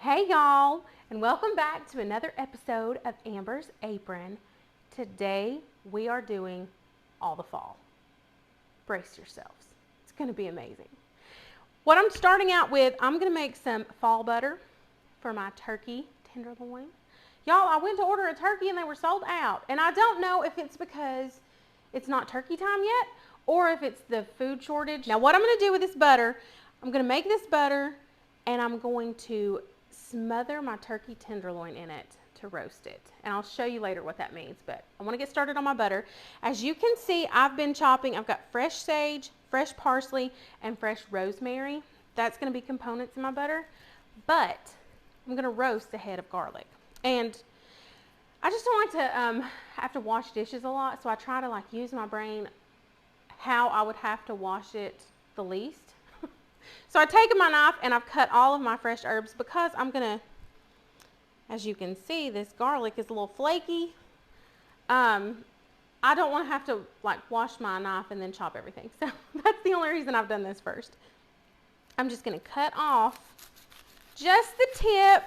Hey y'all, and welcome back to another episode of Amber's Apron. Today we are doing all the fall. Brace yourselves. It's going to be amazing. What I'm starting out with, I'm going to make some fall butter for my turkey tenderloin. Y'all, I went to order a turkey and they were sold out. And I don't know if it's because it's not turkey time yet or if it's the food shortage. Now what I'm going to do with this butter, I'm going to make this butter and I'm going to smother my turkey tenderloin in it to roast it. And I'll show you later what that means, but I want to get started on my butter. As you can see, I've been chopping. I've got fresh sage, fresh parsley, and fresh rosemary. That's going to be components in my butter, but I'm going to roast a head of garlic. And I just don't like to have to wash dishes a lot, so I try to like use my brain how I would have to wash it the least. So I've taken my knife and I've cut all of my fresh herbs because I'm gonna, as you can see, this garlic is a little flaky. I don't want to have to like wash my knife and then chop everything. So that's the only reason I've done this first. I'm just gonna cut off just the tip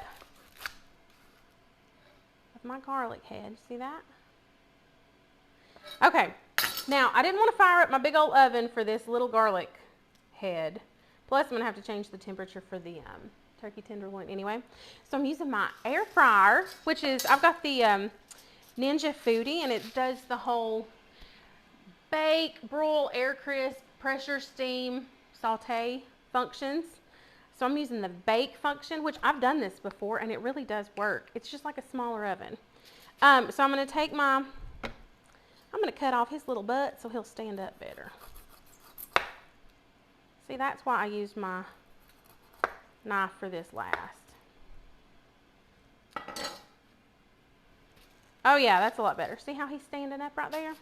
of my garlic head. See that? Okay, now I didn't want to fire up my big old oven for this little garlic head. Plus, I'm going to have to change the temperature for the turkey tenderloin anyway. So I'm using my air fryer, which is, I've got the Ninja Foodie, and it does the whole bake, broil, air crisp, pressure, steam, saute functions. So I'm using the bake function, which I've done this before, and it really does work. It's just like a smaller oven. So I'm going to take my, I'm going to cut off his little butt so he'll stand up better. See, that's why I used my knife for this last. Oh yeah, that's a lot better. See how he's standing up right there?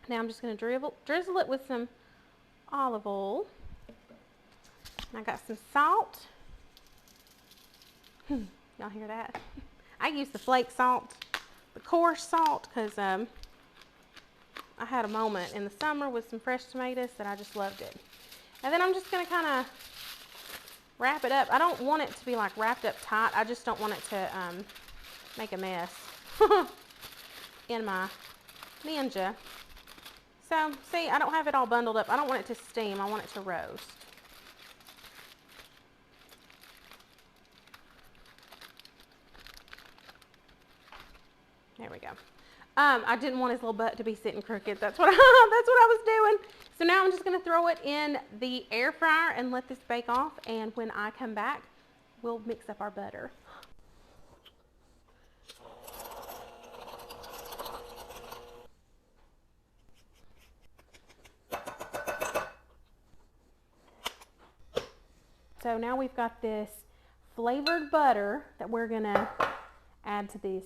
Now I'm just going to drizzle it with some olive oil. And I got some salt. Y'all hear that? I use the flake salt, the coarse salt, because I had a moment in the summer with some fresh tomatoes that I just loved it. And then I'm just going to kind of wrap it up. I don't want it to be like wrapped up tight. I just don't want it to make a mess in my Ninja. So, see, I don't have it all bundled up. I don't want it to steam. I want it to roast. There we go. I didn't want his little butt to be sitting crooked. That's what I was doing. So now I'm just going to throw it in the air fryer and let this bake off. And when I come back, we'll mix up our butter. So now we've got this flavored butter that we're going to add to this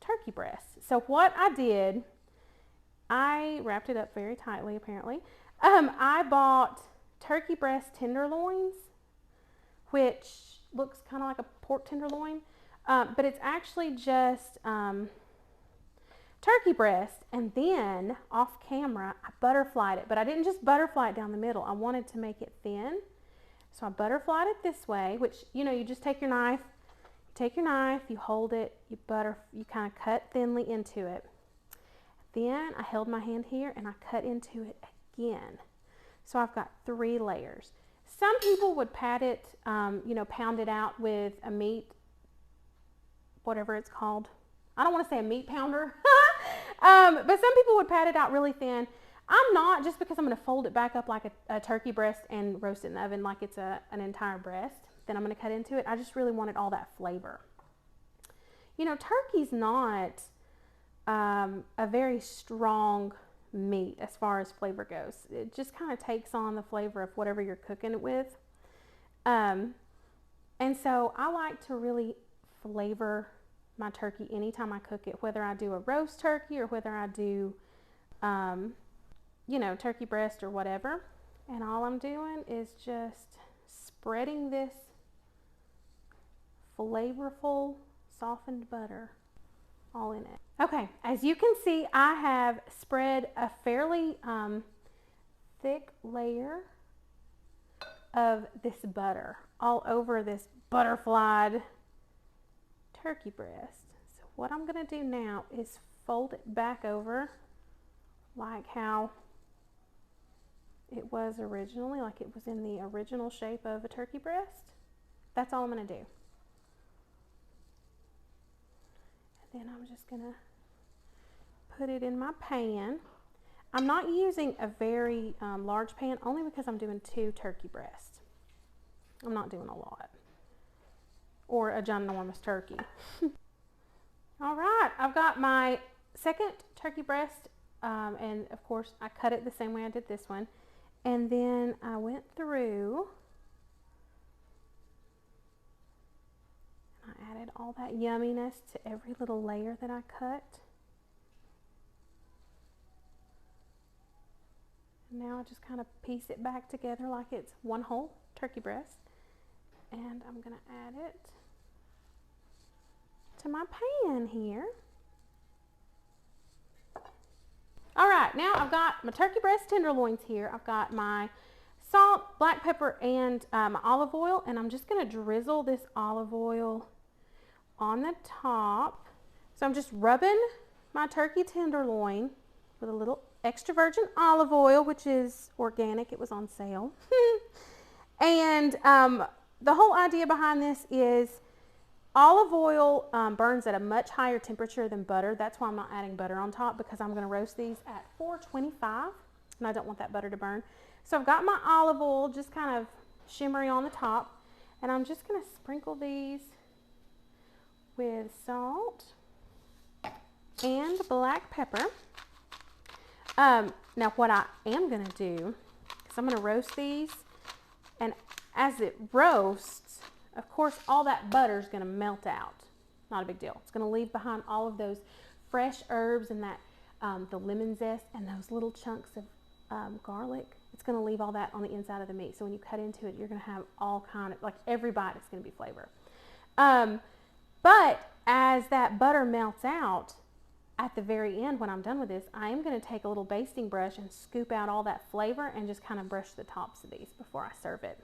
turkey breast. So what I did, I wrapped it up very tightly apparently. I bought turkey breast tenderloins, which looks kind of like a pork tenderloin, but it's actually just turkey breast. And then off camera, I butterflied it, but I didn't just butterfly it down the middle. I wanted to make it thin. So I butterflied it this way, which, you know, you just take your knife, you hold it, you kind of cut thinly into it. Then I held my hand here and I cut into it again. So I've got 3 layers. Some people would pat it, you know, pound it out with a meat, whatever it's called. I don't want to say a meat pounder, but some people would pat it out really thin. I'm not, just because I'm going to fold it back up like a turkey breast and roast it in the oven like it's an entire breast. Then I'm going to cut into it. I just really wanted all that flavor. You know, turkey's not a very strong meat as far as flavor goes. It just kind of takes on the flavor of whatever you're cooking it with. And so I like to really flavor my turkey anytime I cook it, whether I do a roast turkey or whether I do, you know, turkey breast or whatever. And all I'm doing is just spreading this flavorful softened butter all in it. Okay, as you can see, I have spread a fairly thick layer of this butter all over this butterflied turkey breast. So what I'm going to do now is fold it back over like how it was originally, like it was in the original shape of a turkey breast. That's all I'm going to do. And then I'm just going to put it in my pan. I'm not using a very large pan, only because I'm doing 2 turkey breasts. I'm not doing a lot. Or a ginormous turkey. All right, I've got my second turkey breast, and of course I cut it the same way I did this one. And then I went through, and I added all that yumminess to every little layer that I cut. And now I just kind of piece it back together like it's one whole turkey breast. And I'm going to add it to my pan here. All right, now I've got my turkey breast tenderloins here. I've got my salt, black pepper, and my olive oil, and I'm just going to drizzle this olive oil on the top. So I'm just rubbing my turkey tenderloin with a little extra virgin olive oil, which is organic. It was on sale. And the whole idea behind this is olive oil burns at a much higher temperature than butter. That's why I'm not adding butter on top, because I'm going to roast these at 425, and I don't want that butter to burn. So I've got my olive oil just kind of shimmery on the top, and I'm just going to sprinkle these with salt and black pepper. Now what I am going to do is I'm going to roast these, and as it roasts, of course, all that butter is going to melt out. Not a big deal. It's going to leave behind all of those fresh herbs and that the lemon zest and those little chunks of garlic. It's going to leave all that on the inside of the meat. So when you cut into it, you're going to have all kind of, like every bite is going to be flavor. But as that butter melts out, at the very end, when I'm done with this, I am going to take a little basting brush and scoop out all that flavor and just kind of brush the tops of these before I serve it.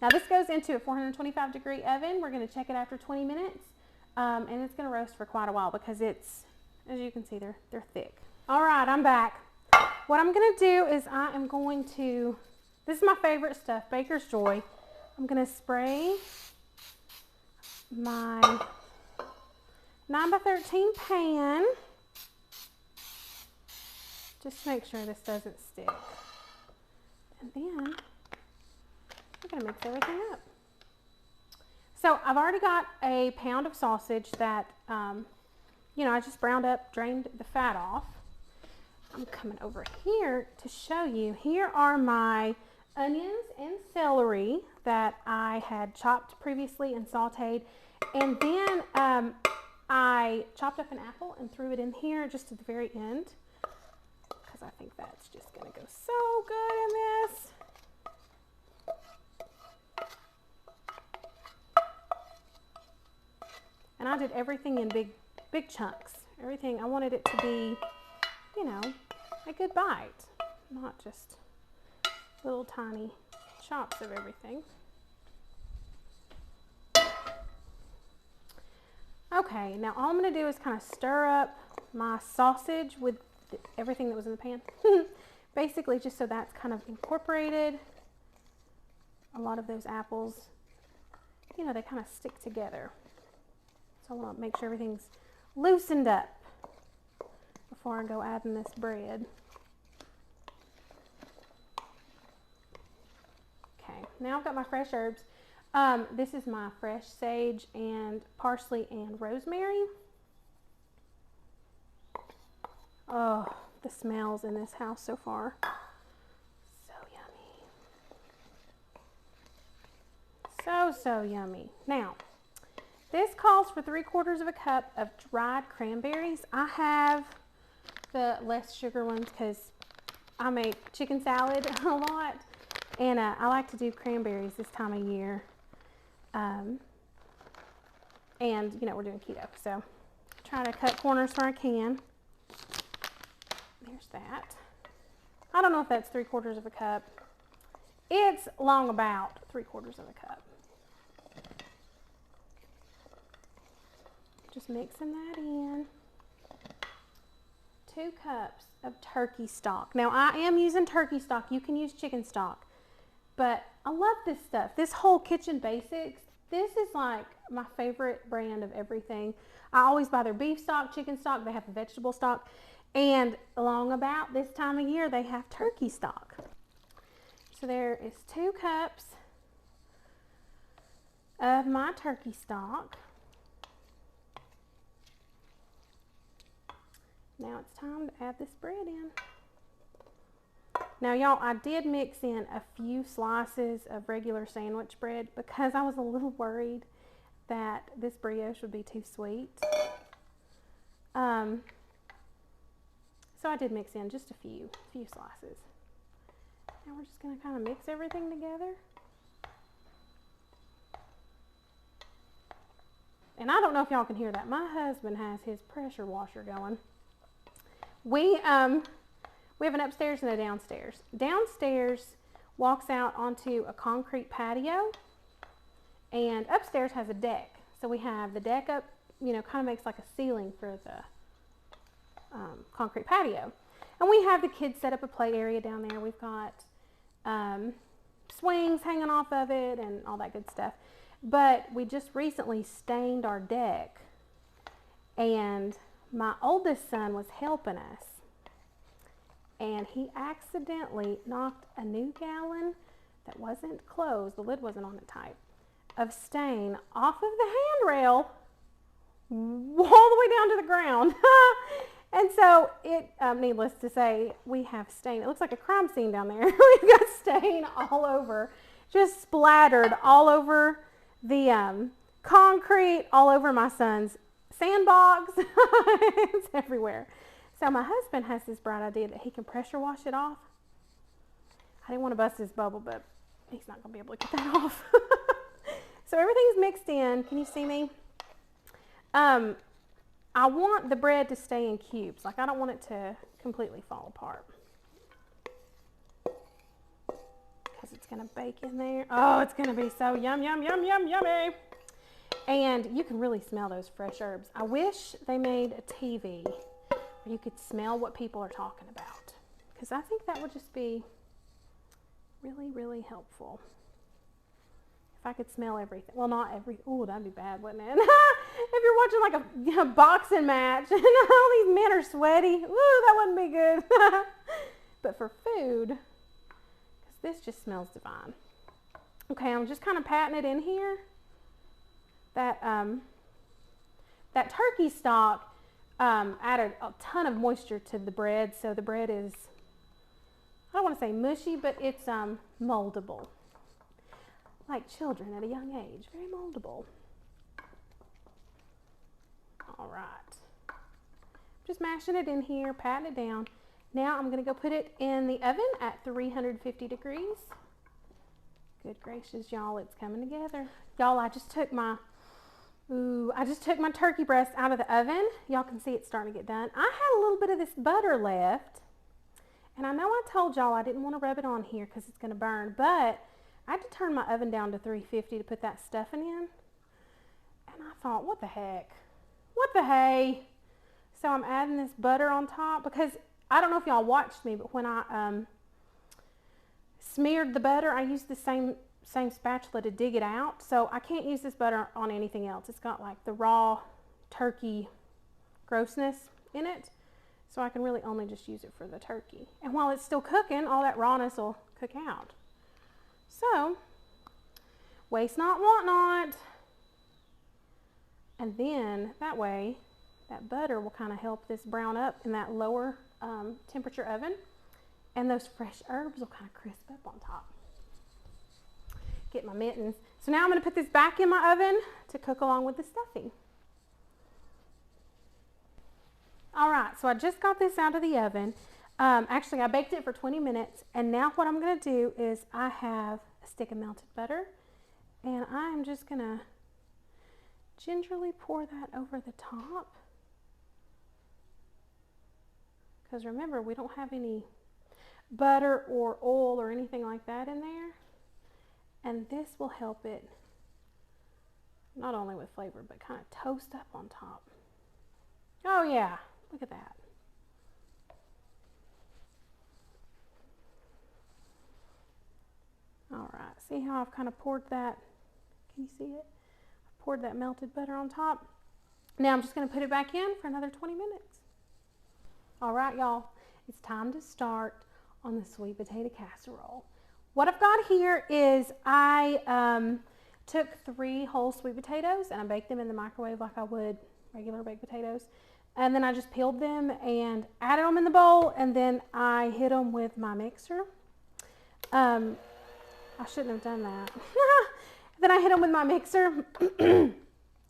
Now this goes into a 425-degree oven. We're going to check it after 20 minutes, and it's going to roast for quite a while because it's, as you can see, they're thick. All right, I'm back. What I'm going to do is I am going to, this is my favorite stuff, Baker's Joy. I'm going to spray my 9x13 pan, just to make sure this doesn't stick. And then we're going to mix everything up. So I've already got a pound of sausage that, you know, I just browned up, drained the fat off. I'm coming over here to show you. Here are my onions and celery that I had chopped previously and sauteed. And then I chopped up an apple and threw it in here just at the very end, because I think that's just going to go so good in this. And I did everything in big chunks. Everything, I wanted it to be, you know, a good bite, not just little tiny chops of everything. Okay, now all I'm going to do is kind of stir up my sausage with everything that was in the pan. Basically, just so that's kind of incorporated. A lot of those apples, you know, they kind of stick together. So I want to make sure everything's loosened up before I go adding this bread. Okay, now I've got my fresh herbs. This is my fresh sage and parsley and rosemary. Oh, the smells in this house so far. So yummy. So yummy. Now, this calls for 3/4 cup of dried cranberries. I have the less sugar ones because I make chicken salad a lot, and I like to do cranberries this time of year. And you know, we're doing keto, so try to cut corners where I can. There's that. I don't know if that's 3/4 cup. It's long about 3/4 cup. mixing that in. 2 cups of turkey stock. Now I am using turkey stock. You can use chicken stock. But I love this stuff. This whole Kitchen Basics, this is like my favorite brand of everything. I always buy their beef stock, chicken stock. They have a vegetable stock. And along about this time of year, they have turkey stock. So there is 2 cups of my turkey stock. Now it's time to add this bread in. Now y'all, I did mix in a few slices of regular sandwich bread because I was a little worried that this brioche would be too sweet. So I did mix in just a few slices. Now we're just going to kind of mix everything together. And I don't know if y'all can hear that. My husband has his pressure washer going. We have an upstairs and a downstairs. Downstairs walks out onto a concrete patio, and upstairs has a deck. So we have the deck up, you know, kind of makes like a ceiling for the concrete patio. And we have the kids set up a play area down there. We've got swings hanging off of it and all that good stuff. But we just recently stained our deck, and my oldest son was helping us, and he accidentally knocked a new gallon that wasn't closed, the lid wasn't on it tight, of stain off of the handrail all the way down to the ground. And so it, needless to say, we have stain. It looks like a crime scene down there. We've got stain all over, just splattered all over the concrete, all over my son's sandbox. It's everywhere. So my husband has this bright idea that he can pressure wash it off. I didn't want to bust his bubble, but he's not going to be able to get that off. So everything's mixed in. Can you see me? I want the bread to stay in cubes. Like, I don't want it to completely fall apart, because it's going to bake in there. Oh, it's going to be so yum, yum, yum, yum, yummy. And you can really smell those fresh herbs. I wish they made a TV where you could smell what people are talking about, because I think that would just be really, really helpful. If I could smell everything. Well, not everything. Oh, that'd be bad, wouldn't it? If you're watching like a boxing match and all these men are sweaty, ooh, that wouldn't be good. But for food, because this just smells divine. Okay, I'm just kind of patting it in here. That turkey stock added a ton of moisture to the bread, so the bread is, I don't want to say mushy, but it's moldable. Like children at a young age, very moldable. All right, just mashing it in here, patting it down. Now I'm gonna go put it in the oven at 350 degrees. Good gracious, y'all, it's coming together. Y'all, I just took my turkey breast out of the oven. Y'all can see it's starting to get done. I had a little bit of this butter left, and I know I told y'all I didn't want to rub it on here because it's gonna burn, but I had to turn my oven down to 350 to put that stuffing in. And I thought, what the heck? What the hey? So I'm adding this butter on top, because I don't know if y'all watched me, but when I smeared the butter, I used the same spatula to dig it out. So I can't use this butter on anything else. It's got like the raw turkey grossness in it. So I can really only just use it for the turkey. And while it's still cooking, all that rawness will cook out. So, waste not, want not. And then that way, that butter will kind of help this brown up in that lower temperature oven. And those fresh herbs will kind of crisp up on top. Get my mittens. So now I'm going to put this back in my oven to cook along with the stuffing. All right, so I just got this out of the oven. Actually, I baked it for 20 minutes, and now what I'm going to do is I have a stick of melted butter, and I'm just going to gingerly pour that over the top. Because remember, we don't have any butter or oil or anything like that in there, and this will help it not only with flavor, but kind of toast up on top. Oh yeah, look at that. All right, see how I've kind of poured that, can you see it? I poured that melted butter on top. Now I'm just gonna put it back in for another 20 minutes. All right, y'all, it's time to start on the sweet potato casserole. What I've got here is I took 3 whole sweet potatoes and I baked them in the microwave like I would regular baked potatoes. And then I just peeled them and added them in the bowl, and then I hit them with my mixer. I shouldn't have done that. Then I hit them with my mixer.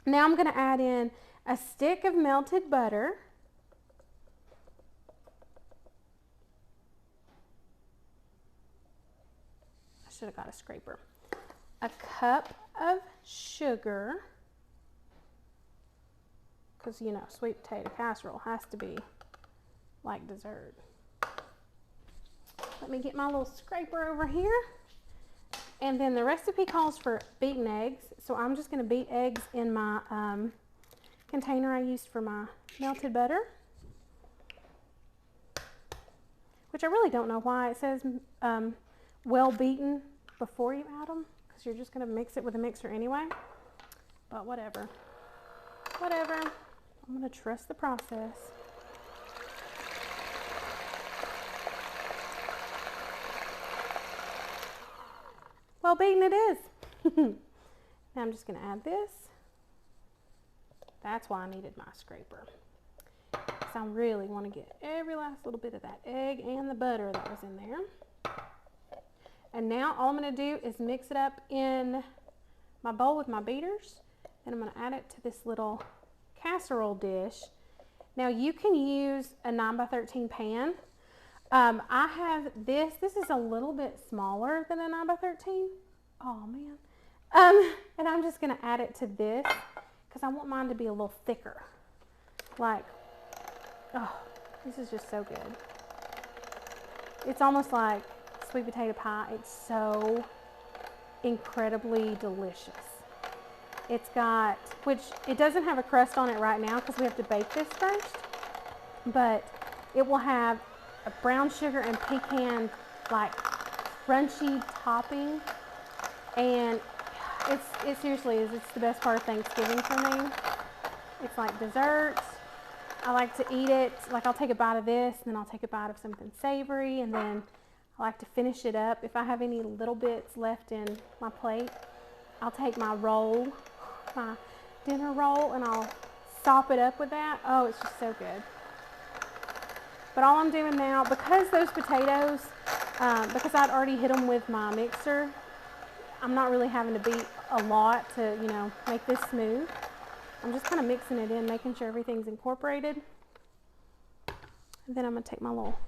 Now I'm gonna add in a stick of melted butter. I should have got a scraper. A cup of sugar, because you know, sweet potato casserole has to be like dessert. Let me get my little scraper over here. And then the recipe calls for beaten eggs, so I'm just going to beat eggs in my container I used for my melted butter, which I really don't know why it says well beaten before you add them, because you're just going to mix it with a mixer anyway, but whatever. I'm going to trust the process. Well beaten it is. Now I'm just going to add this. That's why I needed my scraper, because I really want to get every last little bit of that egg and the butter that was in there. And now all I'm going to do is mix it up in my bowl with my beaters, and I'm going to add it to this little casserole dish. Now you can use a 9x13 pan. I have this is a little bit smaller than a 9x13. Oh man. And I'm just gonna add it to this because I want mine to be a little thicker. Like, oh, this is just so good. It's almost like sweet potato pie. It's so incredibly delicious. It's got, which it doesn't have a crust on it right now because we have to bake this first, but it will have a brown sugar and pecan like crunchy topping, and it seriously is, it's the best part of Thanksgiving for me. It's like dessert. I like to eat it, like I'll take a bite of this, and then I'll take a bite of something savory, and then I like to finish it up. If I have any little bits left in my plate, I'll take my roll, my dinner roll, and I'll sop it up with that. Oh, it's just so good. But all I'm doing now, because those potatoes, because I'd already hit them with my mixer, I'm not really having to beat a lot to, you know, make this smooth. I'm just kind of mixing it in, making sure everything's incorporated. And then I'm going to take my little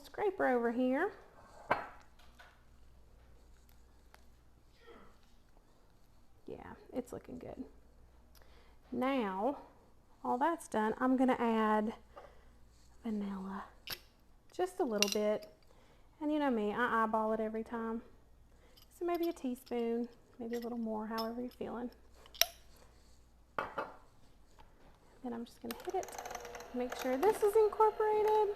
scraper over here. Yeah, it's looking good. Now, all that's done, I'm going to add vanilla, just a little bit, and you know me, I eyeball it every time, so maybe a teaspoon, maybe a little more, however you're feeling. Then I'm just going to hit it, make sure this is incorporated.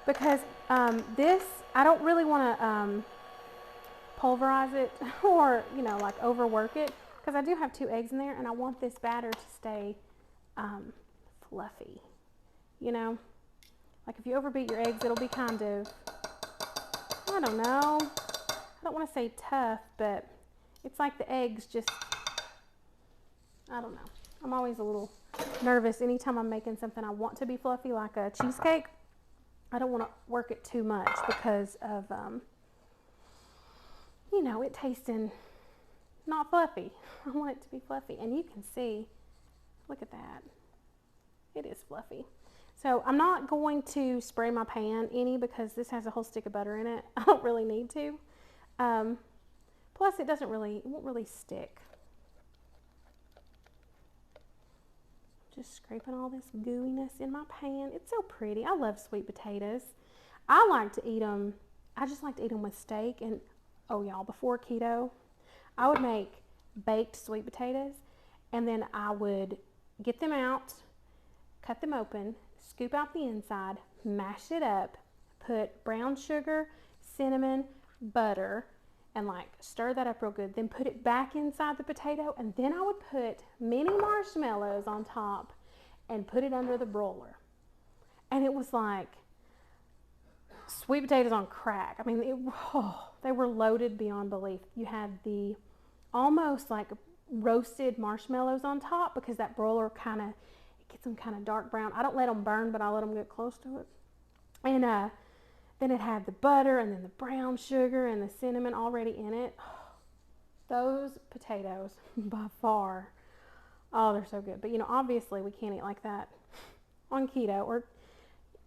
Because this, I don't really want to pulverize it or, you know, like overwork it, because I do have 2 eggs in there, and I want this batter to stay fluffy, you know, like if you overbeat your eggs, it'll be kind of, I don't know, I don't want to say tough, but it's like the eggs just, I don't know, I'm always a little nervous anytime I'm making something I want to be fluffy, like a cheesecake. I don't want to work it too much because of you know, it tasting not fluffy. I want it to be fluffy, and you can see, look at that, it is fluffy. So I'm not going to spray my pan any because this has a whole stick of butter in it. I don't really need to. Plus it won't really stick. Just scraping all this gooiness in my pan. It's so pretty. I love sweet potatoes. I like to eat them, I just like to eat them with steak, and Oh y'all, before keto, I would make baked sweet potatoes, and then I would get them out, cut them open, scoop out the inside, mash it up, put brown sugar, cinnamon, butter, and like stir that up real good. Then put it back inside the potato, and then I would put mini marshmallows on top and put it under the broiler. And it was like sweet potatoes on crack. I mean, they were loaded beyond belief. You had the almost like roasted marshmallows on top, because that broiler kind of gets them kind of dark brown. I don't let them burn, but I let them get close to it. And then it had the butter and then the brown sugar and the cinnamon already in it. Those potatoes, by far, oh, they're so good. But you know, obviously we can't eat like that on keto, or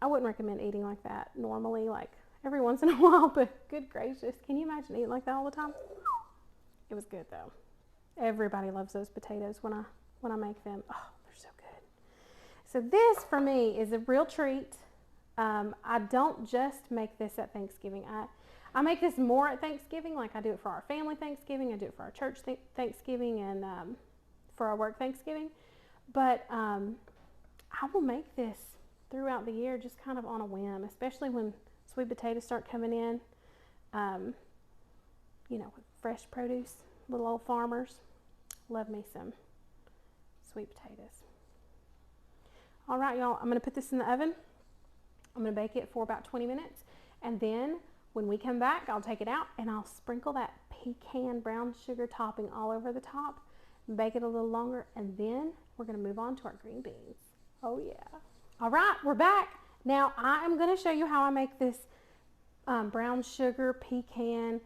I wouldn't recommend eating like that normally, like every once in a while, but good gracious, can you imagine eating like that all the time? It was good though. Everybody loves those potatoes when I make them. Oh, they're so good. So this for me is a real treat. I don't just make this at Thanksgiving. I make this more at Thanksgiving. Like I do it for our family Thanksgiving. I do it for our church Thanksgiving, and for our work Thanksgiving. But I will make this throughout the year, just kind of on a whim, especially when sweet potatoes start coming in. You know, with fresh produce, little old farmers. Love me some sweet potatoes. All right, y'all, I'm going to put this in the oven. I'm going to bake it for about 20 minutes. And then when we come back, I'll take it out and I'll sprinkle that pecan brown sugar topping all over the top, bake it a little longer, and then we're going to move on to our green beans. Oh, yeah. All right, we're back. Now, I am going to show you how I make this brown sugar pecan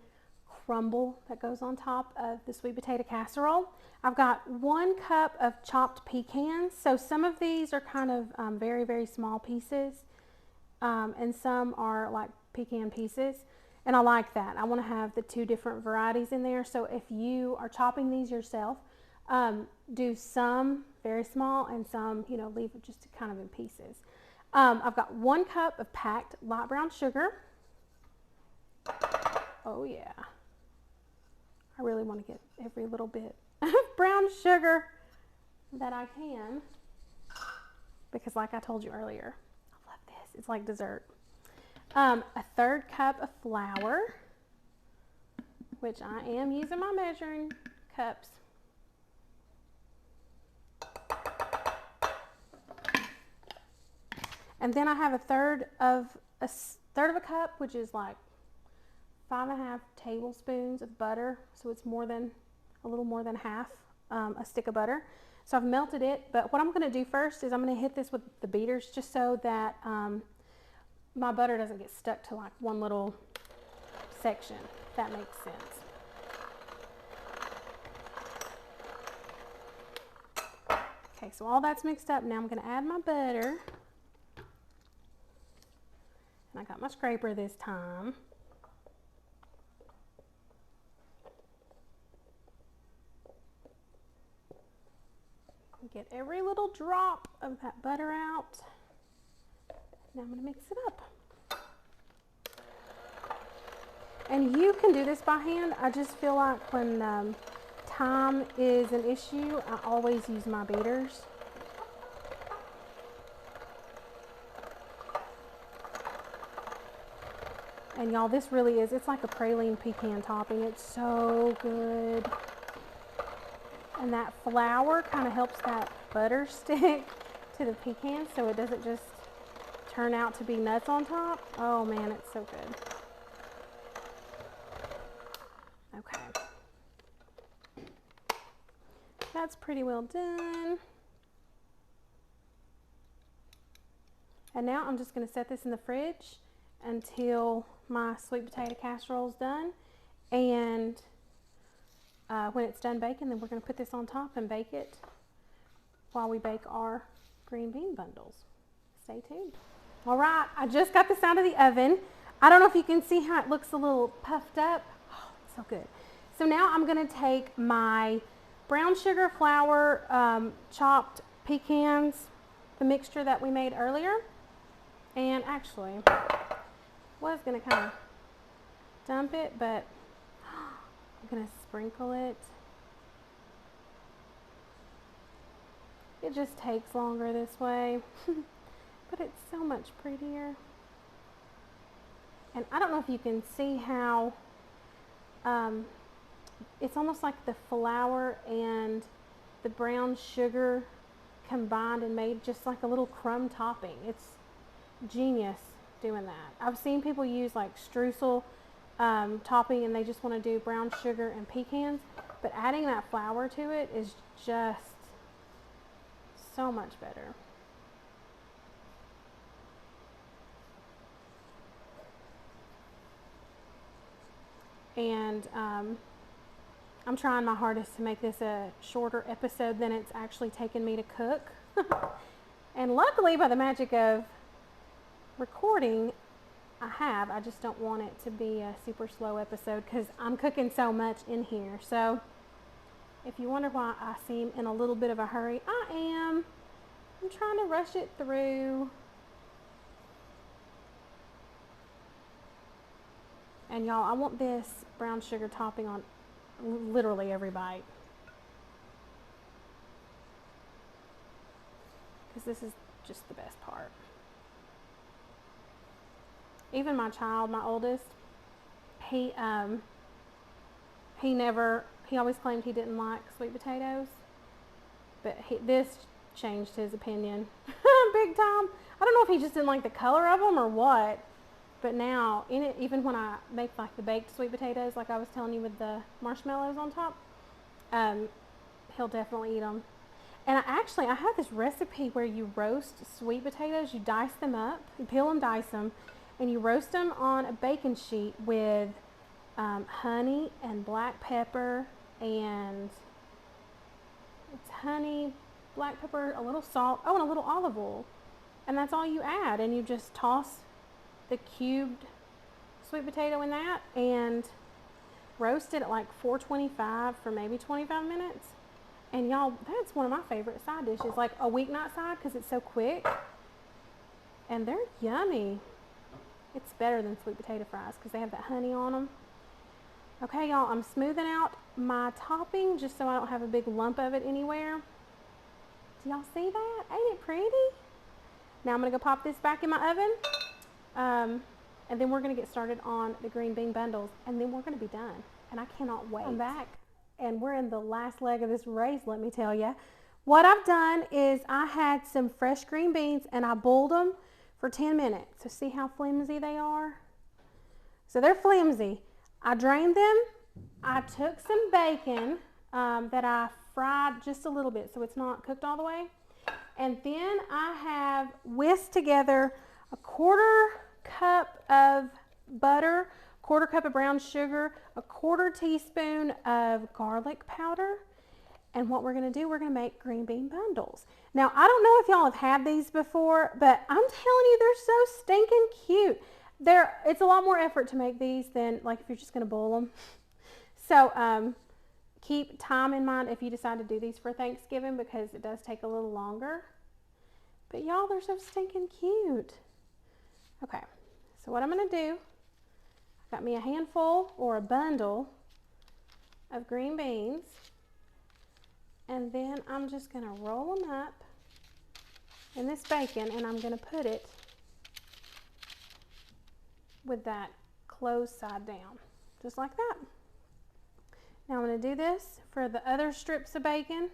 crumble that goes on top of the sweet potato casserole. I've got 1 cup of chopped pecans. So some of these are kind of very, very small pieces, and some are like pecan pieces. And I like that. I want to have the 2 different varieties in there. So if you are chopping these yourself, do some very small and some, you know, leave it just kind of in pieces. I've got 1 cup of packed light brown sugar. Oh yeah. I really want to get every little bit of brown sugar that I can, because like I told you earlier, I love this. It's like dessert. A 1/3 cup of flour, which I am using my measuring cups. And then I have a third of a cup, which is like 5½ tablespoons of butter. So it's a little more than half a stick of butter. So I've melted it, but what I'm going to do first is I'm going to hit this with the beaters, just so that my butter doesn't get stuck to like one little section, if that makes sense. Okay, so all that's mixed up. Now I'm going to add my butter. And I got my scraper this time. Get every little drop of that butter out. Now I'm going to mix it up. And you can do this by hand. I just feel like when time is an issue, I always use my beaters. And y'all, this really is, it's like a praline pecan topping. It's so good. And that flour kind of helps that butter stick to the pecan, so it doesn't just turn out to be nuts on top. Oh man, it's so good. Okay. That's pretty well done. And now I'm just going to set this in the fridge until my sweet potato casserole is done. And when it's done baking, then we're going to put this on top and bake it while we bake our green bean bundles. Stay tuned. All right, I just got this out of the oven. I don't know if you can see how it looks a little puffed up. Oh, it's so good. So now I'm going to take my brown sugar, flour, chopped pecans, the mixture that we made earlier, and actually was going to kind of dump it, but I'm gonna sprinkle it. It just takes longer this way, but it's so much prettier. And I don't know if you can see how it's almost like the flour and the brown sugar combined and made just like a little crumb topping. It's genius doing that. I've seen people use like streusel topping and they just want to do brown sugar and pecans, but adding that flour to it is just so much better. And I'm trying my hardest to make this a shorter episode than it's actually taken me to cook. And luckily, by the magic of recording, I just don't want it to be a super slow episode because I'm cooking so much in here. So if you wonder why I seem in a little bit of a hurry, I am. I'm trying to rush it through. And y'all, I want this brown sugar topping on literally every bite. Because this is just the best part. Even my child, my oldest, he always claimed he didn't like sweet potatoes, but this changed his opinion big time. I don't know if he just didn't like the color of them or what, but now in it, even when I make like the baked sweet potatoes, like I was telling you with the marshmallows on top, he'll definitely eat them. And I have this recipe where you roast sweet potatoes, you dice them up, you peel them, dice them, and you roast them on a baking sheet with honey and black pepper, and it's honey, black pepper, a little salt, and a little olive oil. And that's all you add, and you just toss the cubed sweet potato in that and roast it at like 425 for maybe 25 minutes. And y'all, that's one of my favorite side dishes, like a weeknight side, because it's so quick. And they're yummy. It's better than sweet potato fries because they have that honey on them. Okay, y'all, I'm smoothing out my topping just so I don't have a big lump of it anywhere. Do y'all see that? Ain't it pretty? Now I'm going to go pop this back in my oven. And then we're going to get started on the green bean bundles. And then we're going to be done. And I cannot wait. I'm back. And we're in the last leg of this race, let me tell you. What I've done is I had some fresh green beans and I boiled them for 10 minutes. So see how flimsy they are? So they're flimsy. I drained them. I took some bacon that I fried just a little bit so it's not cooked all the way. And then I have whisked together a 1/4 cup of butter, 1/4 cup of brown sugar, a 1/4 teaspoon of garlic powder. And what we're going to do, we're going to make green bean bundles. Now, I don't know if y'all have had these before, but I'm telling you, they're so stinking cute. It's a lot more effort to make these than like if you're just going to boil them. So keep time in mind if you decide to do these for Thanksgiving because it does take a little longer. But y'all, they're so stinking cute. Okay, so what I'm going to do, I got me a handful or a bundle of green beans. And then I'm just going to roll them up in this bacon and I'm going to put it with that closed side down, just like that. Now I'm going to do this for the other strips of bacon.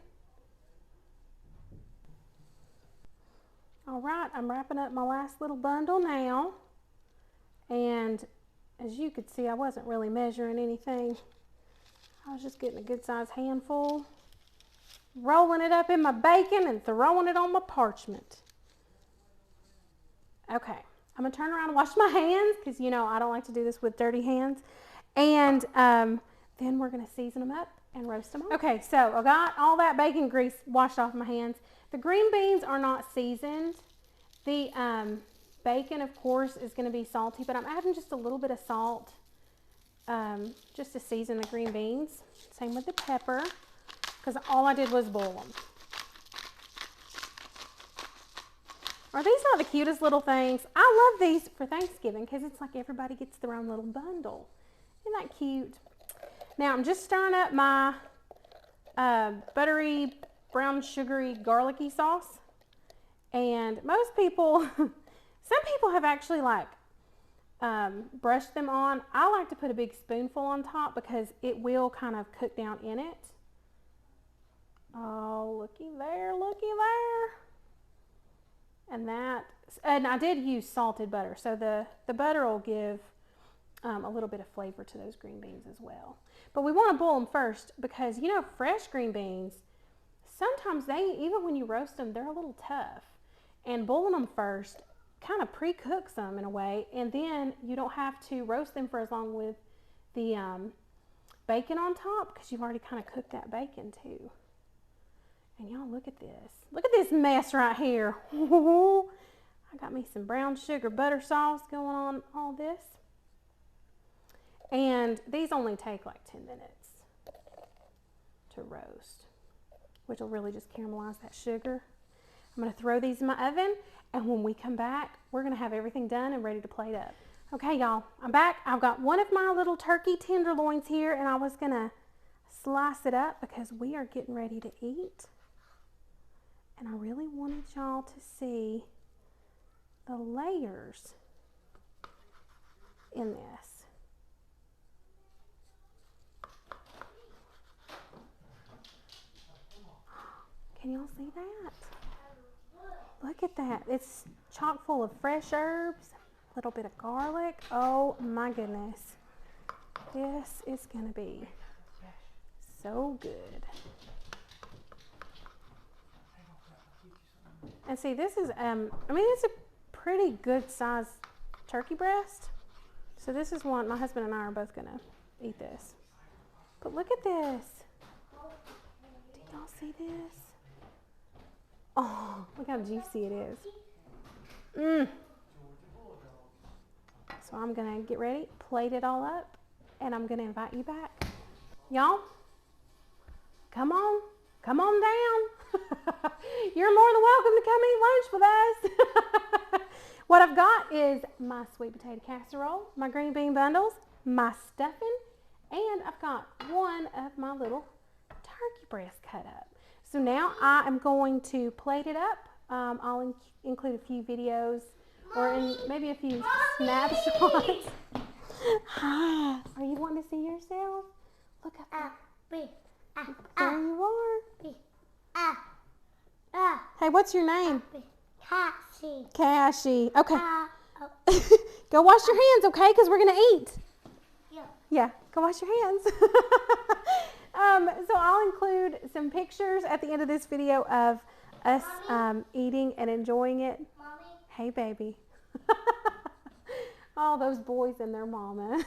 All right, I'm wrapping up my last little bundle now. And as you could see, I wasn't really measuring anything. I was just getting a good size handful, rolling it up in my bacon and throwing it on my parchment. Okay, I'm gonna turn around and wash my hands because you know I don't like to do this with dirty hands. And then we're gonna season them up and roast them up. Okay, so I got all that bacon grease washed off my hands. The green beans are not seasoned. The bacon, of course, is gonna be salty, but I'm adding just a little bit of salt just to season the green beans. Same with the pepper, because all I did was boil them. Are these not the cutest little things? I love these for Thanksgiving because it's like everybody gets their own little bundle. Isn't that cute? Now I'm just stirring up my buttery, brown, sugary, garlicky sauce. And most people, some people have actually like brushed them on. I like to put a big spoonful on top because it will kind of cook down in it. Oh, looky there, looky there. And I did use salted butter, so the butter will give a little bit of flavor to those green beans as well. But we want to boil them first because, you know, fresh green beans, sometimes even when you roast them, they're a little tough. And boiling them first kind of pre-cooks them in a way, and then you don't have to roast them for as long with the bacon on top because you've already kind of cooked that bacon too. And y'all, look at this. Look at this mess right here. I got me some brown sugar butter sauce going on all this. And these only take like 10 minutes to roast, which will really just caramelize that sugar. I'm going to throw these in my oven, and when we come back, we're going to have everything done and ready to plate up. Okay, y'all, I'm back. I've got one of my little turkey tenderloins here, and I was going to slice it up because we are getting ready to eat. And I really wanted y'all to see the layers in this. Can y'all see that? Look at that. It's chock full of fresh herbs, a little bit of garlic. Oh my goodness. This is gonna be so good. And see, this is, I mean, it's a pretty good sized turkey breast. So this is one, my husband and I are both gonna eat this. But look at this. Do y'all see this? Oh, look how juicy it is. So I'm gonna get ready, plate it all up, and I'm gonna invite you back. Y'all, come on down. You're more than welcome to come eat lunch with us. What I've got is my sweet potato casserole, my green bean bundles, my stuffing, and I've got one of my little turkey breasts cut up. So now I am going to plate it up. I'll include a few videos or maybe a few snapshots. Hi, are you wanting to see yourself? Look up there. There you are. Hey, what's your name? Cassie. Cassie. Okay. Go wash your hands, okay? Because we're going to eat. Yeah, go wash your hands. So I'll include some pictures at the end of this video of us eating and enjoying it. Mommy. Hey, baby. All those boys and their mama.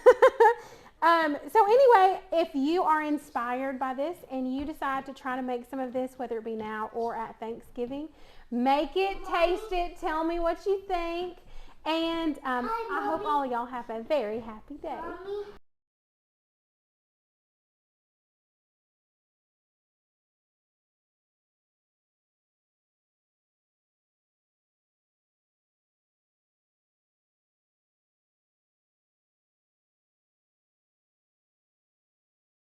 So anyway, if you are inspired by this and you decide to try to make some of this, whether it be now or at Thanksgiving, make it, taste it, tell me what you think. And I hope all of y'all have a very happy day. Mommy.